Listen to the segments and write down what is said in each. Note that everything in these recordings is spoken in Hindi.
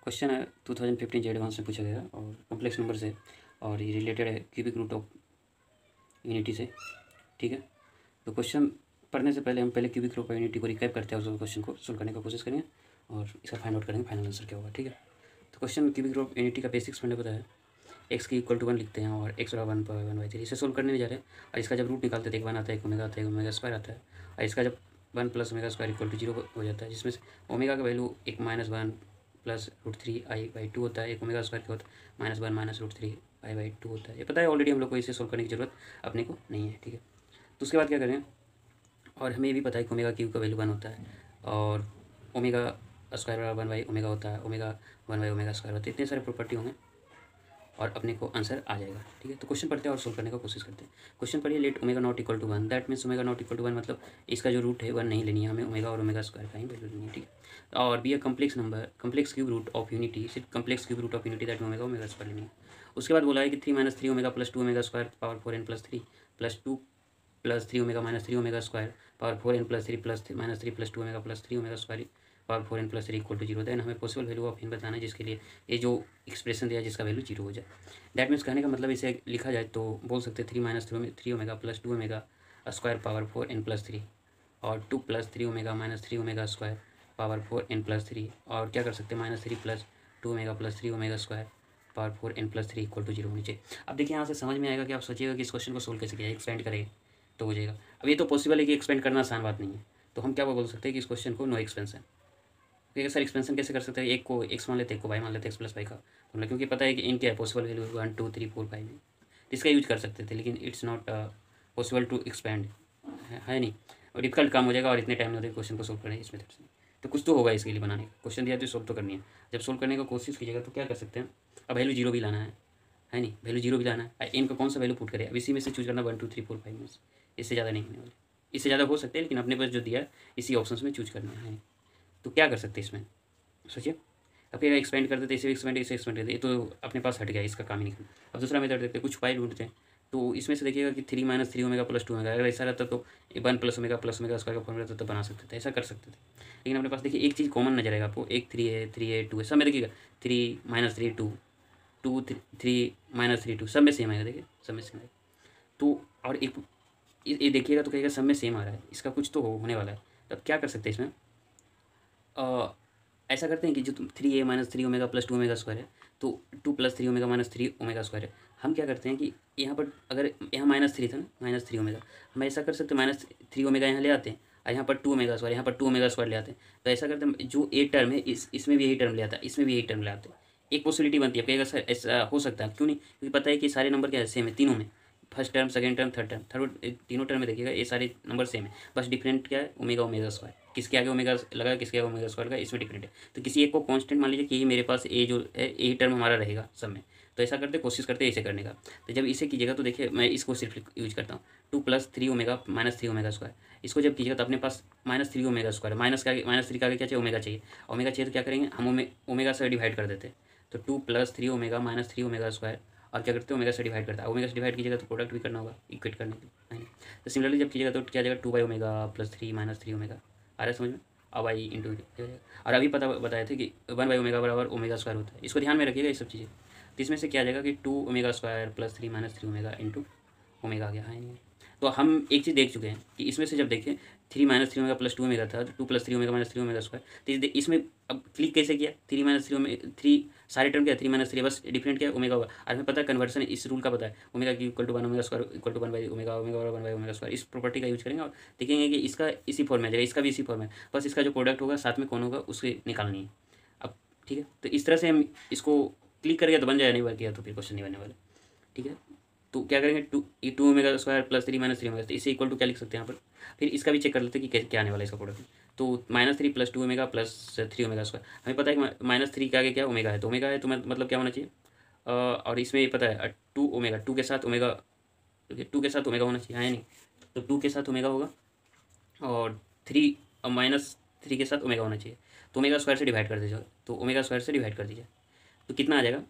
क्वेश्चन है 2015 जे एडवांस में पूछा गया और कॉम्प्लेक्स नंबर से और ये रिलेटेड है क्यूबिक रूट ऑफ यूनिटी से। ठीक है, तो क्वेश्चन पढ़ने से पहले हम पहले क्यूबिक रूट ऑफ यूनिटी को रिकैप करते हैं और क्वेश्चन को सोल्व करने की कोशिश करेंगे और इसका फाइंड आउट करेंगे फाइनल आंसर क्या होगा। ठीक है, तो question cubic root of unity का बेसिक्स मैंने बताया, एक्स की इक्वल टू 1 लिखते हैं और एक्स बराबर 1/1/3 इसे सोल्व करने नहीं जा रहे हैं। और इसका जब रूट निकालते हैं तो 1 आता है, 1 ओमेगा आता है, 1 ओमेगा स्क्वायर आता है। और इसका जब 1 + ओमेगा स्क्वायर इक्वल टू 0 हो जाता है, जिसमें से ओमेगा का वैल्यू 1 - 1 + √3i/2 होता है। 1 ओमेगा स्क्वायर क्या होता है -1 - √3i/2 होता है। ये पता है ऑलरेडी हम लोग को, इसे सोल्व करने की जरूरत अपने को नहीं है। ठीक है, तो उसके बाद क्या करें, और हमें ये भी पता है कि ओमेगा क्यूब का वैल्यू 1 होता है और ओमेगा स्क्वायर बराबर 1/ओमेगा होता है, ओमेगा 1/ओमेगा स्क्वायर होता है। इतने सारे प्रॉपर्टी होंगे और अपने को आंसर आ जाएगा। ठीक है, तो क्वेश्चन पढ़ते हैं और सोल्व करने का कोशिश करते हैं। क्वेश्चन पढ़िए, let omega not equal to 1, that means omega not equal to 1 मतलब इसका जो रूट है 1 नहीं लेनी है, हमें ओमेगा और ओमेगा स्क्वायर का ही वैल्यू लेनी है। ठीक है, और B a complex number, complex cube root of unity, सिर्फ complex cube root of unity that omega omega square लेनी है। उसके बाद बोला है कि 3 - 3 omega + 2 omega square power 4n + 3 + 2 + 3 omega - 3 omega square power 4n + 3 + -3 + 2 omega + 3 omega square power 4n + 3 = 0। Then हमें पॉसिबल वैल्यू ऑफ इन बताना है जिसके लिए ये जो एक्सप्रेशन दिया जिसका वैल्यू 0 हो जाए। दैट मीन्स कहने का मतलब इसे लिखा जाए तो बोल सकते हैं 3 - 3 omega + 2 omega square power 4n + 3 और 2 + 3 omega - 3 omega square power 4n + 3 और क्या कर सकते हैं -3 + 2 omega + 3 omega square power 4n + 3 = 0 होनी चाहिए। अब देखिए यहाँ से समझ में आएगा कि आप सोचिएगा कि इस क्वेश्चन को सोल्व कैसे किया, एक्सपेंड करेंगे तो हो जाएगा। अब ये तो पॉसिबल है कि एक्सपेंड करना आसान बात नहीं है, तो हम क्या बोल सकते हैं कि इस क्वेश्चन को नो एक्सपेंशन। ठीक है सर, एक्सपेंशन कैसे कर सकते हैं, एक को एक्स मान लेते हैं, एक को वाई मान लेते हैं, x + y का फॉर्मूला, क्योंकि पता है कि इन क्या है पॉसिबल वैल्यू 1 2 3 4 5 में, इसका यूज कर सकते थे, लेकिन it's not possible to expand, है नहीं, और डिफिकल्ट काम हो जाएगा और इतने टाइम नहीं होता क्वेश्चन को सोल्व करने इस मेथड से। तो कुछ तो होगा इसके लिए बनाने का, क्वेश्चन दिया तो सोल्व तो करनी है। जब सोल्व करने का कोशिश कीजिएगा तो क्या कर सकते हैं, अब वैल्यू 0 भी लाना है नहीं, वैल्यू 0 भी लाना है, एन का कौन सा वैल्यू पुट करें, अब इसी में से चूज करना 1 2 3 4 5 में से, इससे ज़्यादा नहीं होने वाले, इससे ज़्यादा हो सकते हैं लेकिन अपने पास जो दिया है इसी ऑप्शन में चूज करना है। तो क्या कर सकते हैं इसमें, सोचिए। अब फिर एक्सपेंड कर देते, इसे एक्सपेंड करते, ये तो अपने पास हट गया, इसका काम ही नहीं करना। अब दूसरा मेथड देखते हैं, कुछ पाई ढूंढते हैं, तो इसमें से देखिएगा कि 3 - 3 ओमेगा + 2 ओमेगा, अगर ऐसा रहता तो 1 + ओमेगा + ओमेगा स्क्वायर का फॉर्मूला रहता तो बना सकते थे, ऐसा कर सकते थे। लेकिन अपने पास देखिए एक चीज़ कॉमन नजर आएगा आपको, एक 3 है, 3 है, 2 है, सब में देखिएगा 3 - 3 2 2 3 - 3 2 सब में सेम आएगा, देखिए सब में सेम आएगा। तो और एक ये देखिएगा तो कहेगा सब में सेम आ रहा है, इसका कुछ तो होने वाला है। तो अब क्या कर सकते हैं इसमें, ऐसा करते हैं कि जो 3a - 3 ओमेगा + 2 ओमेगा स्क्वायर है, तो 2 + 3 ओमेगा - 3 ओमेगा स्क्वायर है। हम क्या करते हैं कि यहाँ पर अगर यहाँ -3 था ना, -3 ओमेगा, हम ऐसा कर सकते हैं -3 ओमेगा यहाँ ले आते हैं और यहाँ पर 2 ओमेगा स्क्वायर, यहाँ पर 2 ओमेगा स्क्वायर ले आते हैं। तो ऐसा करते हैं जो ए टर्म है इसमें भी यही टर्म ले आता है, इसमें भी यही टर्म ले आते हैं। एक पॉसिबिलिटी बनती है, कहेगा सर ऐसा हो सकता है, क्यों नहीं, क्योंकि पता है कि सारे नंबर क्या है सेम है तीनों में, first term, second term, third term, तीनों टर्म में देखिएगा ये सारे नंबर सेम है, बस डिफरेंट क्या है ओमेगा ओमेगा स्क्वायर, किसके आगे ओमेगा लगा किसके आगे ओमेगा स्क्वायर का, इसमें डिफरेंट है। तो किसी एक को कांस्टेंट मान लीजिए कि ये मेरे पास ए जो है ए टर्म हमारा रहेगा सब में, तो ऐसा करते कोशिश करते इसे करने का। तो जब इसे कीजिएगा तो देखिए मैं इसको सिर्फ यूज करता हूँ, 2 + 3 ओमेगा - 3 ओमेगा स्क्वायर, इसको जब कीजिएगा तो अपने पास -3 ओमेगा स्क्वायर, -3 का आगे क्या चाहिए ओमेगा चाहिए, ओमेगा चाहिए तो क्या करेंगे हम ओमेगा से डिवाइड कर देते हैं, तो 2 + 3 ओमेगा - 3 ओमेगा स्क्वायर, और क्या करते हैं ओमेगा से डिवाइड करता है, ओमेगा से डिवाइड कीजिएगा तो प्रोडक्ट भी करना होगा इक्वेट करने के लिए, है ना। तो सिमिलरली जब कीजिएगा तो क्या जाएगा 2/ओमेगा + 3 - 3 ओमेगा, आ रहा है समझ में, अब आई इंटू, और अभी बताए थे कि 1/ओमेगा बराबर ओमेगा स्क्वायर होता है, इसको ध्यान में रखिएगा ये सब चीज़ें। तो इसमें से क्या आ जाएगा कि 2 omega square + 3 - 3 omega into omega आ गया, है नहीं। तो हम एक चीज़ देख चुके हैं कि इसमें से जब देखें 3 - 3 ओमेगा + 2 ओमेगा था, तो 2 + 3 ओमेगा - 3 ओमेगा स्क्वायर, तो इसमें अब क्लिक कैसे किया, 3 - 3 3 सारे टर्म क्या है 3 - 3, बस डिफरेंट क्या है ओमेगा होगा, और हमें पता है कन्वर्सन इस रूल का पता है, ओमेगा की equal to 1 omega square equal to 1/ओमेगा, ओमेगा बराबर 1/ओमेगा स्क्वायर, इस प्रॉपर्टी का यूज करेंगे और देखेंगे कि इसका इसी फॉर्म में आ जाएगा, इसका भी इसी फॉर्म में, बस इसका जो प्रोडक्ट होगा साथ में कौन होगा उसे निकालनी है। अब ठीक है, तो इस तरह से हम इसको क्लिक करेंगे तो बन जाएगा, नहीं वर्क किया तो फिर क्वेश्चन नहीं बनने वाला। ठीक है, तो क्या करेंगे 2 ओमेगा स्क्वायर + 3 - 3 ओमेगा, तो इसे इक्वल टू क्या लिख सकते हैं यहाँ पर, फिर इसका भी चेक कर लेते हैं कि क्या आने वाला है इसका प्रोडक्ट। तो -3 + 2 ओमेगा + 3 ओमेगा स्क्वायर, हमें पता है कि -3 के आगे क्या ओमेगा है, तो ओमेगा है तो मतलब क्या होना चाहिए, और इसमें ये पता है 2 ओमेगा, 2 के साथ ओमेगा, 2 के साथ ओमेगा होना चाहिए, है नहीं, तो 2 के साथ ओमेगा होगा और 3 -3 के साथ ओमेगा होना चाहिए, तो ओमेगा स्क्वायर से डिवाइड कर दीजिए, तो ओमेगा स्क्वायर से डिवाइड कर दीजिए तो कितना आ जाएगा,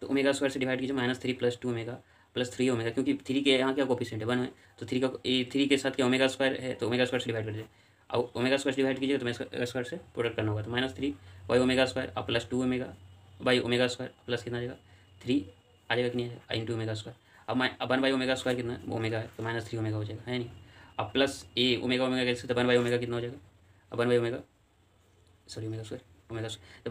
तो ओमेगा स्क्वायर से डिवाइड कीजिए -3 + 2 ओमेगा + 3 ओमेगा, क्योंकि 3 के यहाँ क्या कोफिशिएंट है 1 है, तो 3 के साथ क्या ओमेगा स्क्वायर है, तो ओमेगा स्क्वायर से डिवाइड कर दीजिए, और ओमेगा स्क्वायर डिवाइड कीजिएगा तो ओमेगा स्क्वायर से प्रोडक्ट करना होगा, तो -3 बाई ओमेगा स्क्वायर अब plus 2 omega by omega square plus कितना आ जाएगा 3 आ जाएगा कि नहीं आ जाएगा इंटू ओमेगा स्क्वायर। अब 1 बाई ओमेगा स्क्वायर कितना ओमेगा है तो -3 ओमेगा हो जाएगा, है नहीं। अब प्लस ए ओमेगा ओमेगा कैसे तो 1 बाई ओमेगा कितना हो जाएगा, अब 1 by omega sorry omega square तो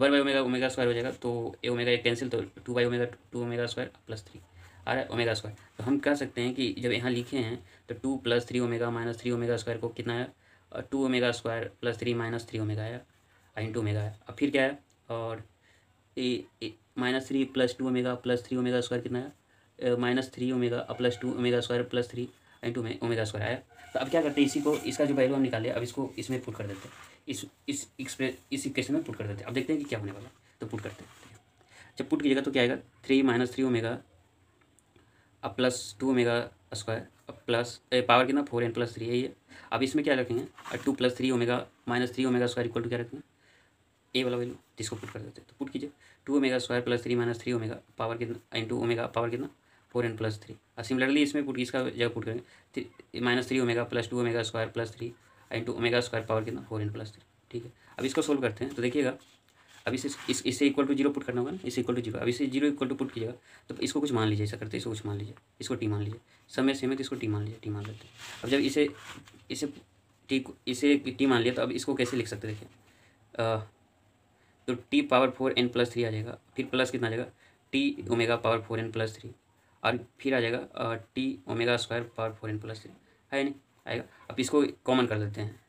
1 बाई ओमेगा ओमेगा स्क्वायर हो जाएगा, तो ए ओमेगा एक कैंसिल तो 2 by omega 2 omega square plus 3 आ रहा है ओमेगा स्क्वायर। तो हम कह सकते हैं कि जब यहाँ लिखे हैं तो 2 + 3 ओमेगा -3 ओमेगा स्क्वायर को कितना है 2 ओमेगा स्क्वायर प्लस 3 -3 ओमेगा है इंटू ओमेगा है। अब फिर क्या है और -3 + 2 ओमेगा प्लस 3 ओमेगा स्क्वायर कितना है -3 omega plus 2 omega square plus 3 into omega square आया। तो अब क्या करते हैं इसी को इसका जो वैल्यू हम निकाले अब इसको इसमें पुट कर देते हैं, इस इक्वेशन में पुट कर देते हैं। अब देखते हैं कि क्या होने वाला है, तो पुट करते हैं। जब पुट कीजिएगा तो क्या आएगा 3 - 3 ओमेगा अब प्लस 2 ओमेगा स्क्वायर अब प्लस पावर कितना 4n + 3 यही है। अब इसमें क्या रखेंगे 2 + 3 omega -3 omega square equal to क्या रखेंगे ए वाला वैल्यू, जिसको पुट कर देते हैं। तो पुट कीजिए 2 omega square plus 3 -3 omega power कितना इंटू ओमेगा पावर कितना 4n + 3। और सिमिलरली इसमें पुट इसका जगह पुट करेंगे -3 omega plus 2 omega square plus 3 into omega square power कितना 4n + 3। ठीक है, अब इसको सोल्व करते हैं तो देखिएगा अब इससे इक्वल टू 0 पुट करना होगा ना, इसे इक्वल टू 0। अब इसे 0 इक्वल टू पुट कीजिएगा तो इसको कुछ मान लीजिए, ऐसा करते हैं इसको कुछ मान लीजिए, इसको टी मान लीजिए, समय सेम है तो इसको टी मान लीजिए, टी मान लेते हैं। अब जब इसे टी मान लिया तो अब इसको कैसे लिख सकते हैं देखिए तो t पावर 4n + 3 आ जाएगा, फिर प्लस कितना आ जाएगा t ओमेगा पावर 4n + 3 और फिर आ जाएगा t omega square power 4n + 3 है नहीं आएगा। अब इसको कॉमन कर देते हैं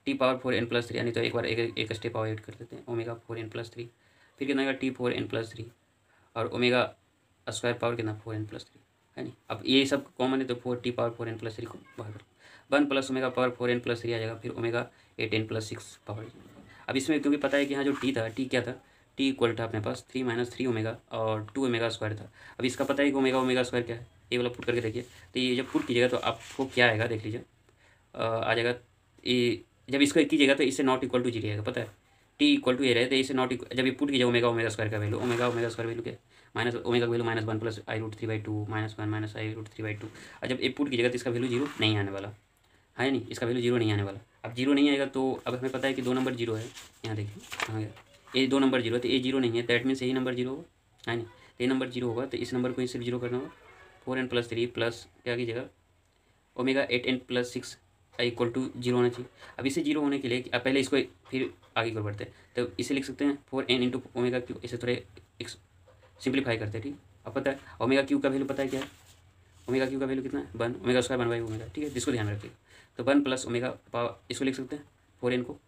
t पावर 4n + 3 यानी तो एक बार एक स्टेप और ऐड कर देते हैं ओमेगा 4n + 3 फिर कितना आएगा t 4n + 3 और ओमेगा स्क्वायर पावर कितना 4n + 3 है नहीं। अब ये सब कॉमन है तो 4t पावर 4n + 3 को बाहर करो 1 + ओमेगा पावर 4n + 3 आ जाएगा, फिर ओमेगा 8n + 6 पावर। अब इसमें क्योंकि पता है कि यहाँ जो टी था टी क्या था टी इक्वल था अपने पास 3 - 3 ओमेगा और 2 ओमेगा स्क्वायर था। अब इसका पता है कि ओमेगा स्क्वायर क्या है, ये वाला पुट करके देखिए। तो ये जब पुट कीजिएगा तो आपको क्या आएगा देख लीजिए आ जाएगा ये जब इसको कीजिएगा तो इससे नॉट इक्वल टू 0 आएगा, पता है टी इक्वल टू ये रहे तो इससे नॉट जब ये पुट कीजिएगा ओमेगा स्क्वायर का वैल्यू ओमेगा स्क्वायर वैल्यू क्या माइनस ओमेगा का वैल्यू -1 + i√3/2 -1 - i√3/2 और जब ये पुट कीजिएगा तो इसका वैल्यू 0 नहीं आने वाला है नहीं, इसका वैल्यू 0 नहीं आने वाला। अब 0 नहीं आएगा तो अब हमें पता है कि 2 नंबर 0 है, यहाँ देखिए कहाँ गया ये 2 नंबर 0 है तो ये 0 नहीं है, दैट मीन्स यही नंबर 0 होगा है नहीं। तो ये नंबर 0 होगा तो इस नंबर को सिर्फ 0 करना होगा 4n + 3 प्लस क्या कीजिएगा ओमेगा 8n + 6 इक्वल टू 0 होना चाहिए। अब इसे 0 होने के लिए अब पहले इसको फिर आगे की ओर बढ़ते हैं तो इसे लिख सकते हैं 4n × ओमेगा क्यू, इसे थोड़े सिंप्लीफाई करते हैं। ठीक अब पता है ओमेगा क्यू का वैल्यू पता है क्या है ओमेगा क्यू का वैल्यू कितना है 1 ओमेगा स्क्वायर 1 बाई ओमेगा। ठीक है, जिसको ध्यान रखिएगा तो 1 + ओमेगा पावर इसको लिख सकते हैं 4n को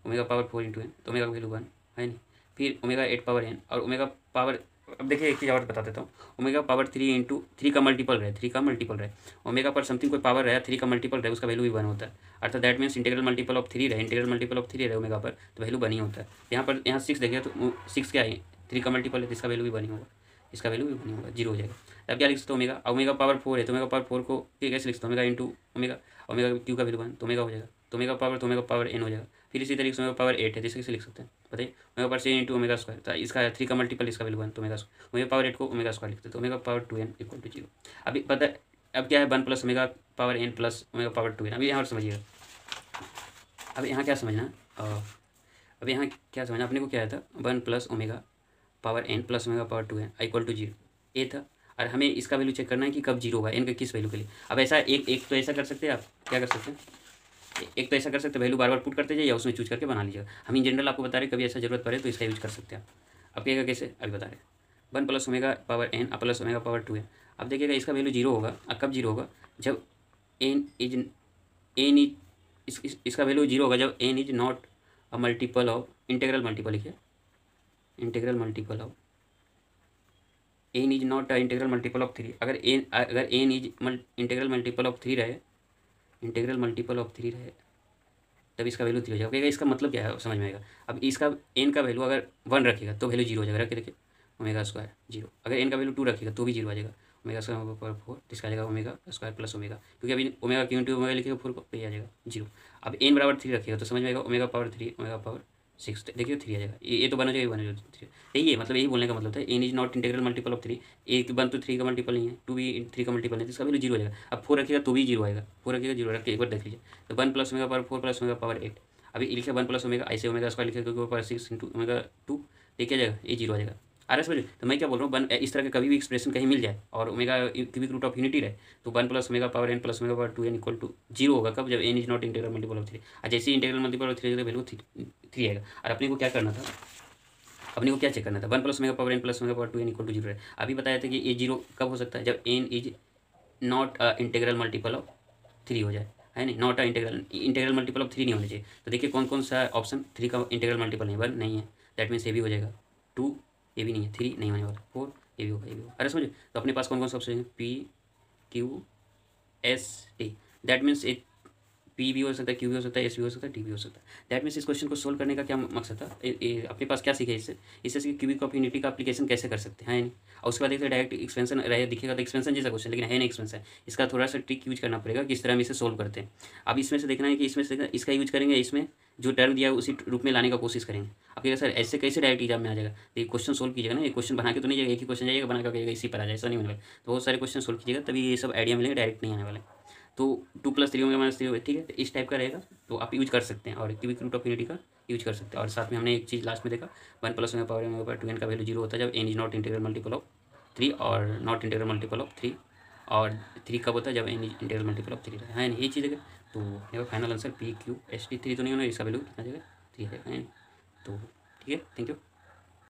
ओमेगा पावर 4 × n तो ओमेगा का वैल्यू 1 है नहीं, फिर ओमेगा 8 पावर n और ओमेगा पावर अब देखिए एक चीज़ और बता देता हूँ ओमेगा पावर 3 × 3 का मल्टीपल रहे ओमेगा पर समथिंग कोई पावर रहे 3 का मल्टीपल रहे उसका वैल्यू भी 1 होता है, अर्थात that means integral multiple of 3 रहे ओमेगा पर तो वैल्यू 1 ही होता है। यहाँ 6 देखिए तो 6 क्या है 3 का मल्टीपल है तो इसका वैल्यू भी 1 ही होगा, इसका वैल्यू भी 1 ही होगा 0 हो जाएगा। अब क्या लिख सकते हो ओमेगा पावर 4 है तो ओमेगा पावर 4 को कैसे लिख सकते हो ओमेगा × ओमेगा क्यू का वैल्यू 1 तो ओमेगा हो जाएगा तो ओमेगा पावर n हो जाएगा। फिर इसी तरीके से ओमेगा पावर 8 है जिसे कैसे लिख सकते हैं बताइए ओमेगा पावर 6 × ओमेगा स्क्वायर तो इसका 3 का मल्टीपल इसका वैल्यू 1 तो ओमेगा पावर 8 को ओमेगा स्क्वायर लिखते हैं तो ओमेगा पावर 2n = 0। अभी पता है अब क्या है 1 + omega power n plus omega power 2n। अभी यहाँ समझिएगा अब यहाँ क्या समझना अब यहाँ क्या समझना अपने को क्या था 1 + omega power n plus omega power 2n = 0 ये था और हमें इसका वैल्यू चेक करना है कि कब 0 होगा n का किस वैल्यू के लिए। अब ऐसा एक तो ऐसा कर सकते हैं आप क्या कर सकते हैं एक तो ऐसा कर सकते हैं वैल्यू बार बार पुट करते जाइए या उसमें चूज करके बना लीजिएगा। हम इन जनरल आपको बता रहे कभी ऐसा जरूरत पड़े तो इसका यूज कर सकते हैं आप। अब क्या कैसे अभी बता रहे 1 + omega power n plus omega power 2n। अब देखिएगा इसका वैल्यू 0 होगा और कब 0 होगा जब इसका वैल्यू 0 होगा जब n is not a multiple of integral multiple लिखिए integral multiple of n is not integral multiple of 3। अगर n is integral multiple of 3 रहे तब इसका वैल्यू 3 हो जाएगा। इसका मतलब क्या है समझ में आएगा। अब इसका n का वैल्यू अगर 1 रखिएगा तो वैल्यू 0 हो जाएगा, रख के देखिए ओमेगा स्क्वायर 0। अगर n का वैल्यू 2 रखिएगा तो भी 0 आ जाएगा ओमेगा स्क्वायर पावर 4 इसका आ जाएगा ओमेगा स्क्वायर प्लस ओमेगा क्योंकि अभी ओमेगा क्यू × ओमेगा लिखिएगा 4 को तो ये आ जाएगा 0। अब n = 3 रखिएगा तो समझ में आएगा ओमेगा पावर 3 ओमेगा पावर 6 देखिए 3 आ जाएगा। ये तो बना जाएगा 3 यही है मतलब यही बोलने का मतलब था n is not integral multiple of 3 1 1 तो 3 का मल्टीपल नहीं है 2 भी 3 का मल्टीपल नहीं है तो इसका वैल्यू 0 हो जाएगा। अब 4 रखिएगा तो भी 0 आएगा 4 रखिएगा 0 रख के एक बार देख लीजिए तो 1 + omega power 4 plus omega power 8 अभी लिखा 1 प्लस ओमेगा, ऐसे ओमेगा स्क्वायर लिखे क्योंकि ऊपर 6 इंटू ओमेगा 2, ये क्या जाएगा, ये 0 आ जाएगा। आ रहा है समझ? तो मैं क्या बोल रहा हूँ, वन इस तरह के कभी भी एक्सप्रेशन कहीं मिल जाए और omega cubic root of unity रहे, तो 1 plus omega power n plus omega power 2n equal to 0 होगा। कब? जब n is not integral multiple of 3। और जैसे ही इंटीग्रल मल्टीपल ऑफ 3 वैल्यू 3 आएगा। और अपने को क्या करना था, अपने को क्या चेक करना था, 1 plus omega power n plus omega power 2n equal to 0 है। अभी बताया था कि ये 0 कब हो सकता है, जब n is not integral multiple of 3 हो जाए, है नहीं, नॉट इंटीग्रल मल्टीपल ऑफ 3 नहीं होना चाहिए। तो देखिए कौन कौन सा ऑप्शन 3 का इंटीग्रल मल्टीपल नहीं, 1 नहीं है, दैट मीन्स ये भी हो जाएगा, 2 ये भी नहीं है, 3 नहीं होने वाला, 4 ये भी होगा, ये भी होगा। अरे समझो, तो अपने पास कौन कौन सा ऑप्शन है, P Q S T, that means एक पी भी हो सकता है, क्यू भी हो सकता है, एस भी हो सकता है, डी भी हो सकता है। दैट मीन्स इस क्वेश्चन को सोल्व करने का क्या मकसद था, अपने पास क्या सीखे इससे कि क्यूबिक ऑफ यूनिटी का एप्लीकेशन कैसे कर सकते हैं, है नहीं। और उसके बाद देखिए डायरेक्ट एक्सपेंशन रहे दिखेगा, तो एक्सपेंशन जैसा क्वेश्चन, लेकिन है नहीं एक्सपेंशन। इसका थोड़ा सा ट्रिक यूज करना पड़ेगा, किस तरह हम इसे सोल्व करते हैं। अब इसमें से देखना है कि इसमें से इसका यूज करेंगे, इसमें जो टर्म दिया है उसी रूप में लाने का कोशिश करेंगे। अब कहेगा सर ऐसे कैसे डायरेक्ट एग्जाम में आ जाएगा, तो ये क्वेश्चन सोल्व कीजिएगा ना, ये क्वेश्चन बना के तो नहीं जाएगा, एक ही क्वेश्चन जाएगा बना के इसी पर आ जाए, ऐसा नहीं होने वाला। तो बहुत सारे क्वेश्चन सोल्व कीजिएगा, तभी ये सब आइडिया मिलेगा, डायरेक्ट नहीं आने वाले। तो 2 + 3 ओमेगा -3 होगा, ठीक है, तो इस टाइप का रहेगा, तो आप यूज कर सकते हैं और क्यूबिक रूट ऑफ यूनिटी का यूज कर सकते हैं। और साथ में हमने एक चीज़ लास्ट में देखा, 1 plus omega power omega 2n का वैल्यू 0 होता है जब n is not integral multiple of 3 और नॉट इंटीग्रल मल्टीपल ऑफ 3, और 3 कब होता है, जब n is integral multiple of 3 है ना, ये चीज़ है। तो मेरा final answer P Q S T 3 तो नहीं होना, इसका वैल्यू कितना जाएगा, 3 है, तो ठीक है, थैंक यू।